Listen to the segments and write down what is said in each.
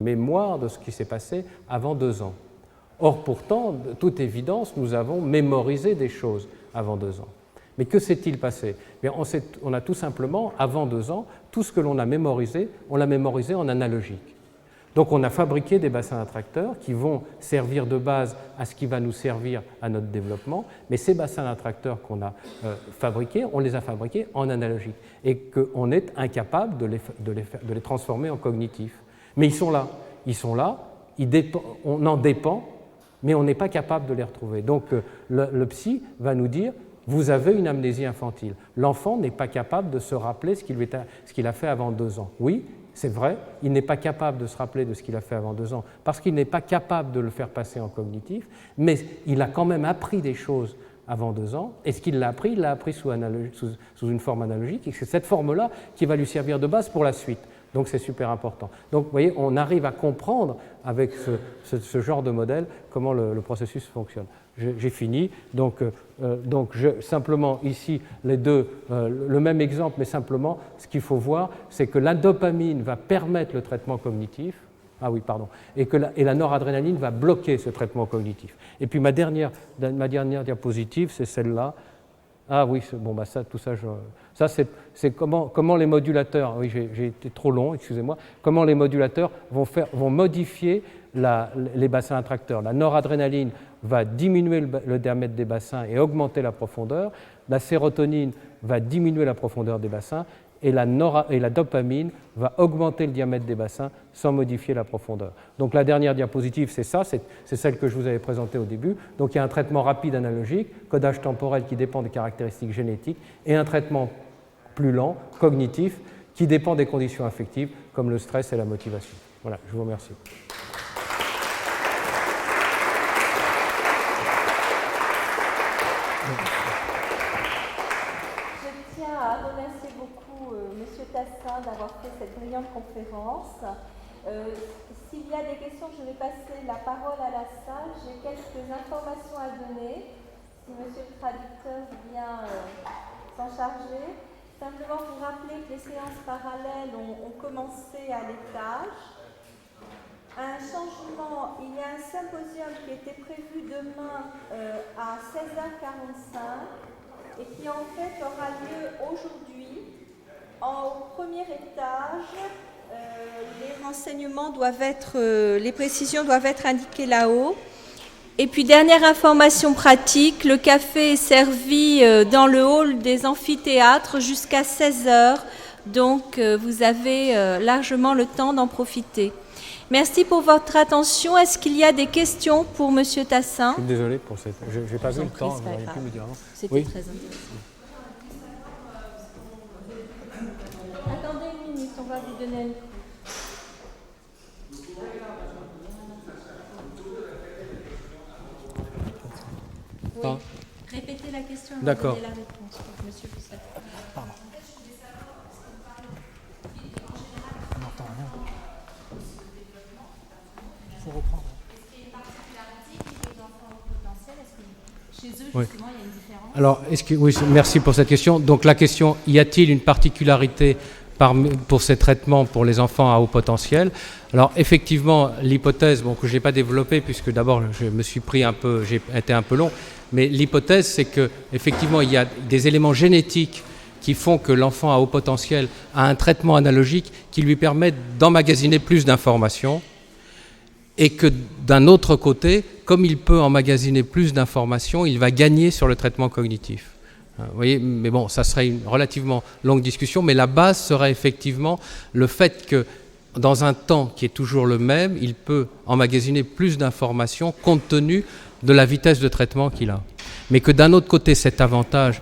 mémoire de ce qui s'est passé avant 2 ans. Or, pourtant, de toute évidence, nous avons mémorisé des choses avant 2 ans. Mais que s'est-il passé? On a tout simplement, avant 2 ans, tout ce que l'on a mémorisé, on l'a mémorisé en analogique. Donc on a fabriqué des bassins attracteurs qui vont servir de base à ce qui va nous servir à notre développement, mais ces bassins attracteurs qu'on a fabriqués, on les a fabriqués en analogique et qu'on est incapable de les transformer en cognitifs. Mais ils sont là, on en dépend, mais on n'est pas capable de les retrouver. Donc le psy va nous dire: vous avez une amnésie infantile. L'enfant n'est pas capable de se rappeler ce qu'il a fait avant 2 ans. Oui, c'est vrai, il n'est pas capable de se rappeler de ce qu'il a fait avant 2 ans parce qu'il n'est pas capable de le faire passer en cognitif, mais il a quand même appris des choses avant 2 ans, et ce qu'il l'a appris, il l'a appris sous une forme analogique, et c'est cette forme-là qui va lui servir de base pour la suite. Donc c'est super important. Donc vous voyez, on arrive à comprendre avec ce genre de modèle comment le processus fonctionne. J'ai fini. Donc simplement ici, les deux, le même exemple, mais simplement, ce qu'il faut voir, c'est que la dopamine va permettre le traitement cognitif. Ah oui, pardon. Et la noradrénaline va bloquer ce traitement cognitif. Et puis ma dernière diapositive, c'est celle-là. Ah oui, bon, bah ça c'est comment les modulateurs, oui, j'ai été trop long, excusez-moi, comment les modulateurs vont modifier les bassins attracteurs. La noradrénaline va diminuer le diamètre des bassins et augmenter la profondeur. La sérotonine va diminuer la profondeur des bassins et la dopamine va augmenter le diamètre des bassins sans modifier la profondeur. Donc la dernière diapositive, c'est ça, c'est celle que je vous avais présentée au début. Donc il y a un traitement rapide analogique, codage temporel qui dépend des caractéristiques génétiques, et un traitement plus lent, cognitif, qui dépend des conditions affectives, comme le stress et la motivation. Voilà, je vous remercie. D'avoir fait cette brillante conférence. S'il y a des questions, je vais passer la parole à la salle. J'ai quelques informations à donner, si monsieur le traducteur vient s'en charger. Simplement pour rappeler que les séances parallèles ont commencé à l'étage. Un changement, il y a un symposium qui était prévu demain à 16h45 et qui en fait aura lieu aujourd'hui. Au premier étage, les renseignements les précisions doivent être indiquées là-haut. Et puis, dernière information pratique, le café est servi dans le hall des amphithéâtres jusqu'à 16h. Donc, vous avez largement le temps d'en profiter. Merci pour votre attention. Est-ce qu'il y a des questions pour M. Tassin? Je suis désolé pour cette... Je n'ai pas vu le temps, vous auriez pu me dire avant. C'était très intéressant. Attendez une minute, on va vous donner un micro. Oui. Répétez la question et D'accord. donnez la réponse pour que monsieur puisse répondre. Pardon. On n'entend rien. Il faut reprendre. Est-ce qu'il y a une particularité qui les enfants au potentiel? Est-ce que chez eux, Oui. justement, il y a une différence? Alors, oui, merci pour cette question. Donc la question, y a-t-il une particularité pour ces traitements pour les enfants à haut potentiel? Alors effectivement, l'hypothèse, que je n'ai pas développée puisque d'abord j'ai été un peu long, mais l'hypothèse c'est que effectivement il y a des éléments génétiques qui font que l'enfant à haut potentiel a un traitement analogique qui lui permet d'emmagasiner plus d'informations, et que d'un autre côté, comme il peut emmagasiner plus d'informations, il va gagner sur le traitement cognitif. Vous voyez, mais bon, ça serait une relativement longue discussion, mais la base serait effectivement le fait que dans un temps qui est toujours le même, il peut emmagasiner plus d'informations compte tenu de la vitesse de traitement qu'il a. Mais que d'un autre côté, cet avantage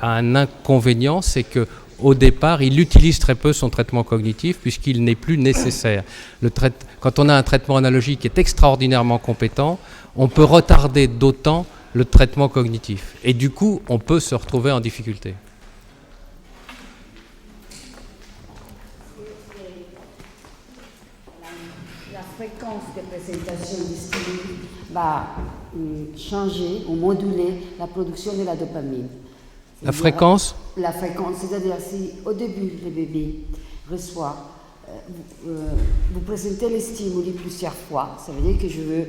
a un inconvénient, c'est que au départ, il utilise très peu son traitement cognitif puisqu'il n'est plus nécessaire. Quand on a un traitement analogique qui est extraordinairement compétent, on peut retarder d'autant le traitement cognitif. Et du coup, on peut se retrouver en difficulté. La fréquence de présentation du stimuli va changer ou moduler la production de la dopamine. La fréquence? La fréquence, c'est-à-dire si au début le bébé reçoit vous présentez les stimuli plusieurs fois. Ça veut dire que je veux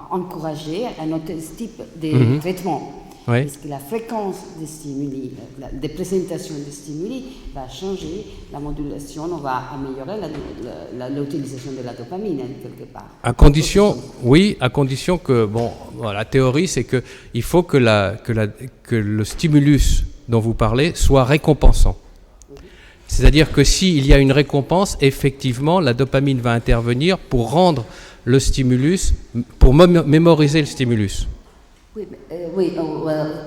encourager un autre type de traitement. Oui. Parce que la fréquence des stimuli, des présentations des stimuli va changer la modulation, on va améliorer l'utilisation de la dopamine quelque part. À condition, oui, à condition que, bon, la théorie c'est que il faut que le stimulus dont vous parlez soit récompensant. C'est-à-dire que s'il y a une récompense, effectivement, la dopamine va intervenir pour rendre le stimulus, pour mémoriser le stimulus. Oui,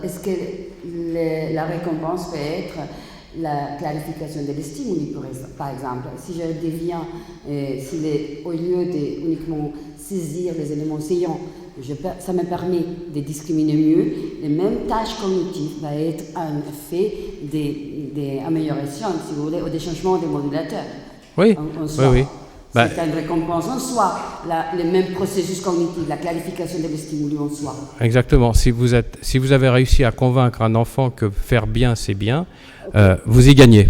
est-ce que la récompense peut être la clarification des stimuli, par exemple? Si je deviens, au lieu de uniquement saisir les éléments saillants, ça me permet de discriminer mieux, les mêmes tâches cognitives va être un effet d'amélioration, si vous voulez, ou des changements des modulateurs. Oui, oui. C'est une récompense en soi, le même processus cognitif, la clarification des stimuli en soi. Exactement. Si vous avez réussi à convaincre un enfant que faire bien, c'est bien, vous y gagnez.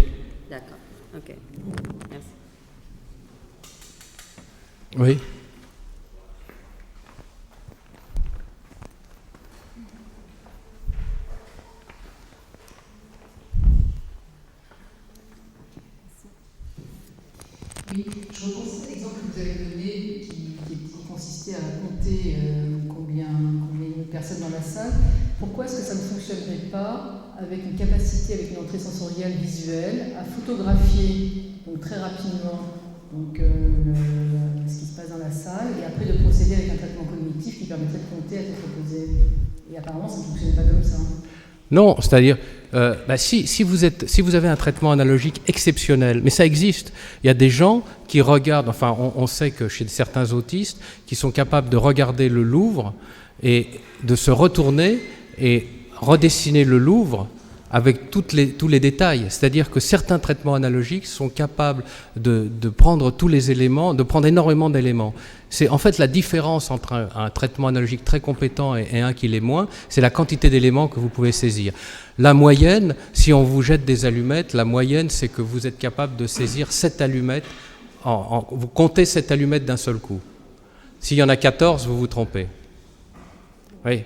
D'accord. Ok. Merci. Oui. Oui, je repense à l'exemple que vous avez donné qui consistait à compter combien il y a de personnes dans la salle. Pourquoi est-ce que ça ne fonctionnerait pas avec une capacité, avec une entrée sensorielle visuelle, à photographier donc très rapidement ce qui se passe dans la salle et après de procéder avec un traitement cognitif qui permettrait de compter à tête reposée? Et apparemment, ça ne fonctionnait pas comme ça. Non, c'est-à-dire, si vous avez un traitement analogique exceptionnel, mais ça existe, il y a des gens qui regardent, enfin on sait que chez certains autistes, qui sont capables de regarder le Louvre et de se retourner et redessiner le Louvre avec tous les détails. C'est-à-dire que certains traitements analogiques sont capables de prendre tous les éléments, de prendre énormément d'éléments. C'est en fait la différence entre un traitement analogique très compétent et un qui l'est moins, c'est la quantité d'éléments que vous pouvez saisir. La moyenne, si on vous jette des allumettes, la moyenne c'est que vous êtes capable de saisir 7 allumettes, vous comptez 7 allumettes d'un seul coup. S'il y en a 14, vous vous trompez. Oui.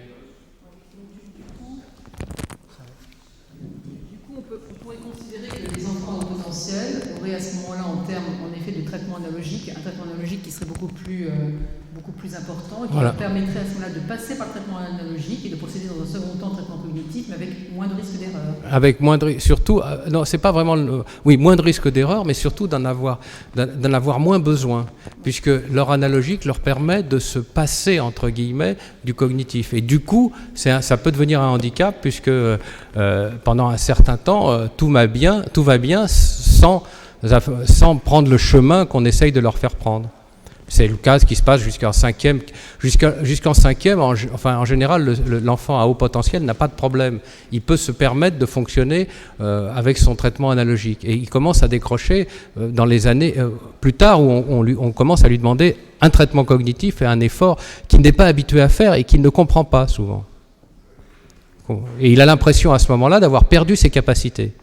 Aurait à ce moment-là, en termes en effet de traitement analogique, un traitement analogique qui serait beaucoup plus important et qui leur permettrait à ce moment-là de passer par le traitement analogique et de procéder dans un second temps au traitement cognitif, mais avec moins de risque d'erreur. Avec moins de surtout, non, c'est pas vraiment, moins de risque d'erreur, mais surtout d'en avoir moins besoin, puisque leur analogique leur permet de se passer entre guillemets du cognitif. Et du coup, ça peut devenir un handicap, puisque pendant un certain temps, tout va bien sans prendre le chemin qu'on essaye de leur faire prendre. C'est le cas qui se passe jusqu'en cinquième. En général, l'enfant à haut potentiel n'a pas de problème. Il peut se permettre de fonctionner avec son traitement analogique. Et il commence à décrocher dans les années plus tard où on commence à lui demander un traitement cognitif et un effort qu'il n'est pas habitué à faire et qu'il ne comprend pas souvent. Et il a l'impression à ce moment-là d'avoir perdu ses capacités.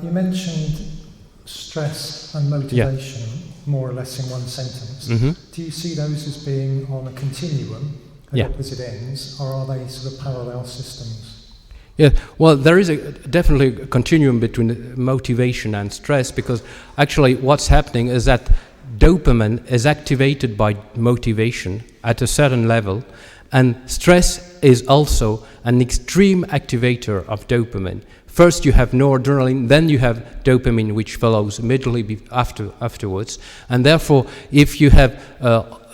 You mentioned stress and motivation more or less in one sentence. Mm-hmm. Do you see those as being on a continuum at opposite ends, or are they sort of parallel systems? Yeah, well, there is definitely a continuum between motivation and stress, because actually what's happening is that dopamine is activated by motivation at a certain level, and stress is also an extreme activator of dopamine. First you have noradrenaline, then you have dopamine, which follows immediately afterwards. And therefore, if you have,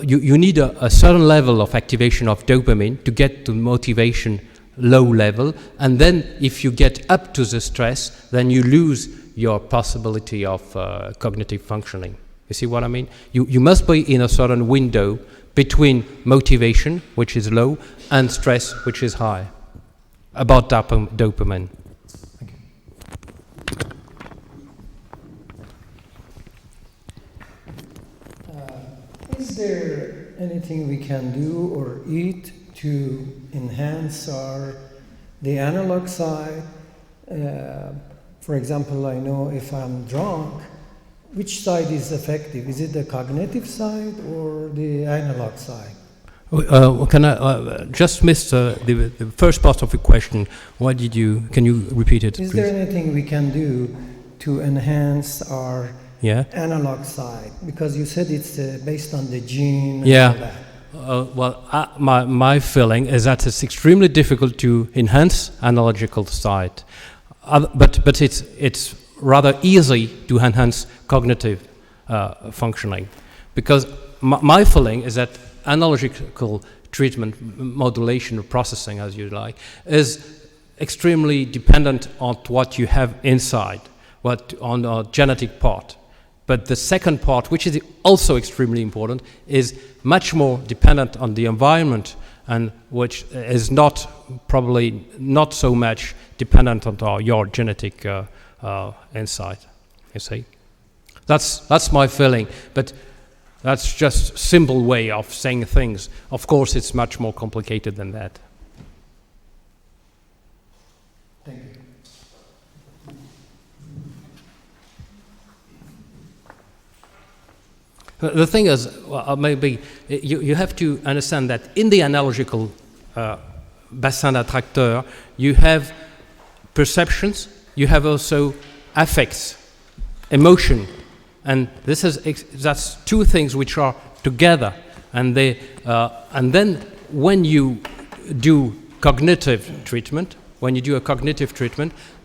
you need a certain level of activation of dopamine to get to motivation low level. And then if you get up to the stress, then you lose your possibility of cognitive functioning. You see what I mean? You must be in a certain window between motivation, which is low, and stress, which is high, about dopamine. Is there anything we can do or eat to enhance the analog side. For example, I know if I'm drunk, which side is effective? Is it the cognitive side or the analog side? Can I just miss the first part of the question? Can you repeat it, Is please? there anything we can do to enhance our Yeah. analog side? Because you said it's based on the gene and Yeah. all that. My feeling is that it's extremely difficult to enhance analogical side, but it's rather easy to enhance cognitive functioning, because my feeling is that analogical treatment, modulation or processing, as you like, is extremely dependent on what you have inside, on the genetic part. But the second part, which is also extremely important, is much more dependent on the environment, and which is probably not so much dependent on your genetic insight. You see, that's my feeling. But that's just a simple way of saying things. Of course, it's much more complicated than that. Thank you. The thing is, maybe you have to understand that in the analogical bassin d'attracteur, you have perceptions, you have also affects, emotion, and that's two things which are together, and then when you do cognitive treatment,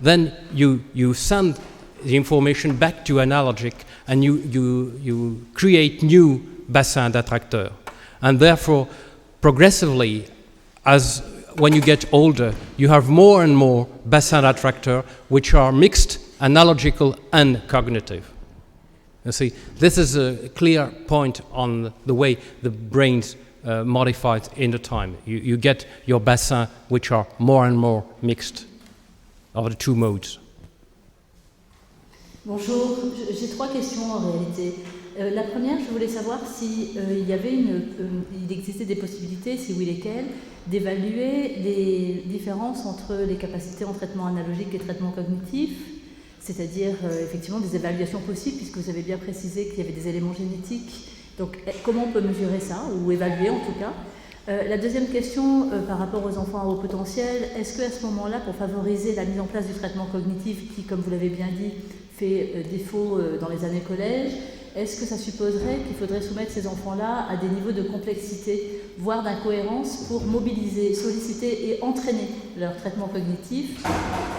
then you send the information back to analogic, and you create new bassins d'attracteurs. And therefore, progressively, as when you get older, you have more and more bassins d'attracteurs which are mixed, analogical and cognitive. You see, this is a clear point on the way the brain's modified in the time. You get your bassins which are more and more mixed of the two modes. Bonjour, j'ai trois questions en réalité. La première, je voulais savoir si il existait des possibilités, si oui lesquelles, d'évaluer les différences entre les capacités en traitement analogique et traitement cognitif, c'est-à-dire effectivement des évaluations possibles, puisque vous avez bien précisé qu'il y avait des éléments génétiques. Donc comment on peut mesurer ça, ou évaluer en tout cas? La deuxième question, par rapport aux enfants à haut potentiel, est-ce qu'à ce moment-là, pour favoriser la mise en place du traitement cognitif, qui, comme vous l'avez bien dit, fait défaut dans les années collège, est-ce que ça supposerait qu'il faudrait soumettre ces enfants-là à des niveaux de complexité, voire d'incohérence, pour mobiliser, solliciter et entraîner leur traitement cognitif?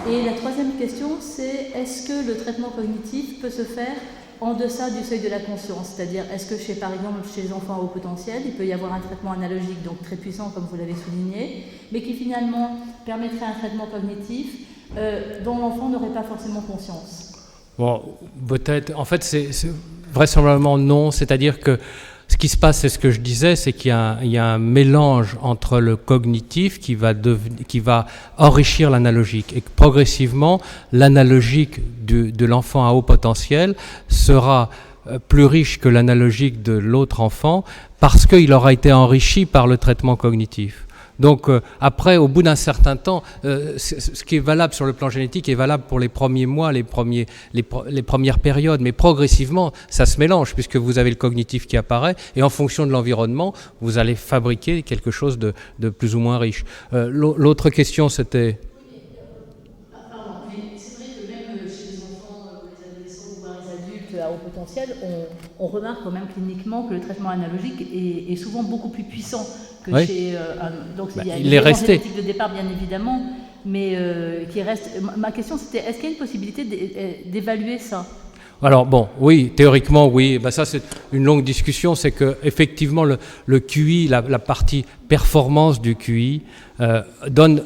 Et la troisième question, c'est est-ce que le traitement cognitif peut se faire en deçà du seuil de la conscience? C'est-à-dire, est-ce que par exemple, chez les enfants à haut potentiel, il peut y avoir un traitement analogique, donc très puissant, comme vous l'avez souligné, mais qui finalement permettrait un traitement cognitif dont l'enfant n'aurait pas forcément conscience? Bon, peut-être. En fait, c'est vraisemblablement non. C'est-à-dire que ce qui se passe, c'est ce que je disais, c'est qu'il y a un mélange entre le cognitif qui va enrichir l'analogique, et que progressivement, l'analogique de l'enfant à haut potentiel sera plus riche que l'analogique de l'autre enfant parce qu'il aura été enrichi par le traitement cognitif. Donc après, au bout d'un certain temps, ce qui est valable sur le plan génétique est valable pour les premiers mois, les premières périodes, mais progressivement, ça se mélange puisque vous avez le cognitif qui apparaît et en fonction de l'environnement, vous allez fabriquer quelque chose de plus ou moins riche. L'autre question, c'était... Pardon, mais c'est vrai que même chez les enfants, les adolescents, voire les adultes à haut potentiel, on remarque quand même cliniquement que le traitement analogique est souvent beaucoup plus puissant que oui. Chez donc il y a il est resté génétique de départ bien évidemment, mais qui reste. Ma question c'était est-ce qu'il y a une possibilité d'évaluer ça? Alors bon, oui, théoriquement oui. Ben, ça c'est une longue discussion. C'est que effectivement le QI, la partie performance du QI donne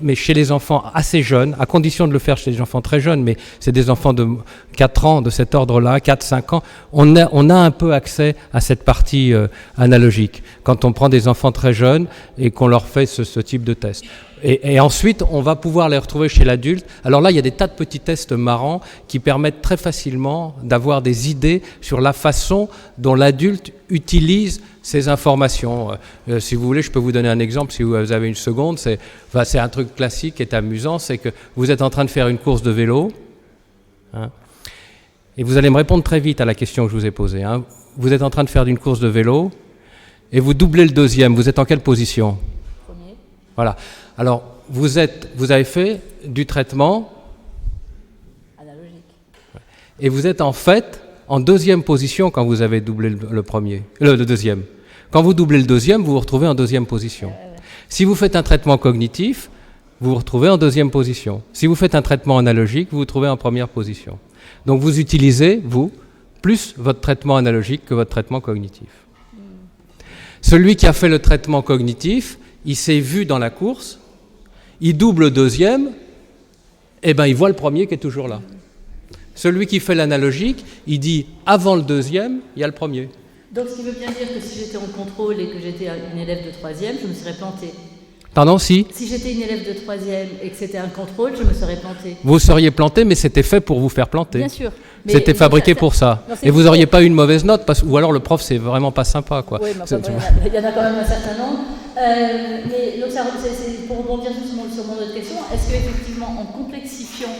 mais chez les enfants assez jeunes, à condition de le faire chez les enfants très jeunes, mais c'est des enfants de 4 ans de cet ordre-là, 4-5 ans, on a un peu accès à cette partie analogique quand on prend des enfants très jeunes et qu'on leur fait ce type de test. Et ensuite, on va pouvoir les retrouver chez l'adulte. Alors là, il y a des tas de petits tests marrants qui permettent très facilement d'avoir des idées sur la façon dont l'adulte utilise ces informations. Si vous voulez, je peux vous donner un exemple, si vous avez une seconde. C'est un truc classique qui est amusant, c'est que vous êtes en train de faire une course de vélo, hein, et vous allez me répondre très vite à la question que je vous ai posée. Hein. Vous êtes en train de faire une course de vélo, et vous doublez le deuxième. Vous êtes en quelle position ? Premier. Voilà. Alors, vous avez fait du traitement Analogique. et vous êtes en fait en deuxième position quand vous avez doublé le deuxième. Quand vous doublez le deuxième, vous vous retrouvez en deuxième position. Si vous faites un traitement cognitif, vous vous retrouvez en deuxième position. Si vous faites un traitement analogique, vous vous trouvez en première position. Donc vous utilisez, vous, plus votre traitement analogique que votre traitement cognitif. Celui qui a fait le traitement cognitif, il s'est vu dans la course, il double le deuxième, et ben il voit le premier qui est toujours là. Celui qui fait l'analogique, il dit avant le deuxième, il y a le premier. Donc ce qui veut bien dire que si j'étais en contrôle et que j'étais une élève de troisième, je me serais plantée. Pardon, si j'étais une élève de troisième et que c'était un contrôle, je me serais plantée. Vous seriez planté, mais c'était fait pour vous faire planter. Bien sûr. C'était fabriqué pour ça. Non, et vous n'auriez pas eu une mauvaise note, ou alors le prof, c'est vraiment pas sympa, quoi. Oui, mais il y en a quand même un certain nombre. Mais donc c'est pour rebondir sur mon autre question, est-ce qu'effectivement, en complexifiant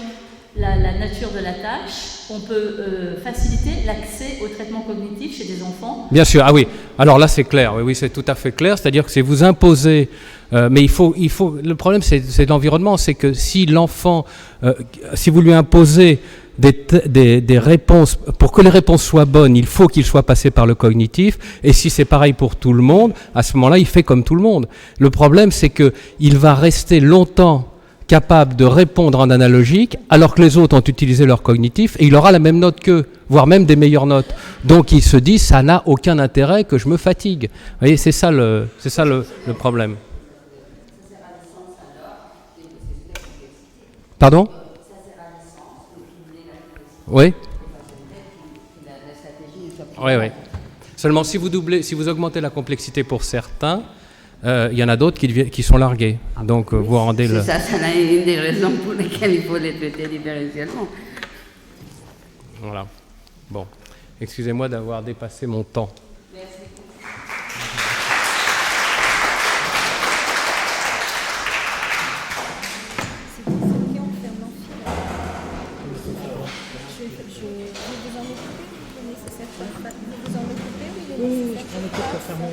la nature de la tâche, on peut faciliter l'accès au traitement cognitif chez des enfants ? Bien sûr, ah oui. Alors là, c'est clair. Oui, c'est tout à fait clair. C'est-à-dire que c'est vous imposer. Mais il faut. Le problème, c'est l'environnement. C'est que si l'enfant, si vous lui imposez des réponses, pour que les réponses soient bonnes, il faut qu'il soit passé par le cognitif. Et si c'est pareil pour tout le monde, à ce moment-là, il fait comme tout le monde. Le problème, c'est que il va rester longtemps capable de répondre en analogique, alors que les autres ont utilisé leur cognitif, et il aura la même note qu'eux, voire même des meilleures notes. Donc il se dit, ça n'a aucun intérêt que je me fatigue. Vous voyez, c'est ça le problème. Pardon ? Oui. Oui. Seulement, si vous augmentez la complexité pour certains, il y en a d'autres qui sont largués. Donc, vous rendez le... Ça une des raisons pour lesquelles il faut les traiter différentiellement. Voilà. Bon. Excusez-moi d'avoir dépassé mon temps. Merci. C'est ok, on ferme l'amphi. Je vais vous en occuper, il est nécessaire. Vous vous en occupez ou il est nécessaire? Oui, je m'en occupe pour fermer.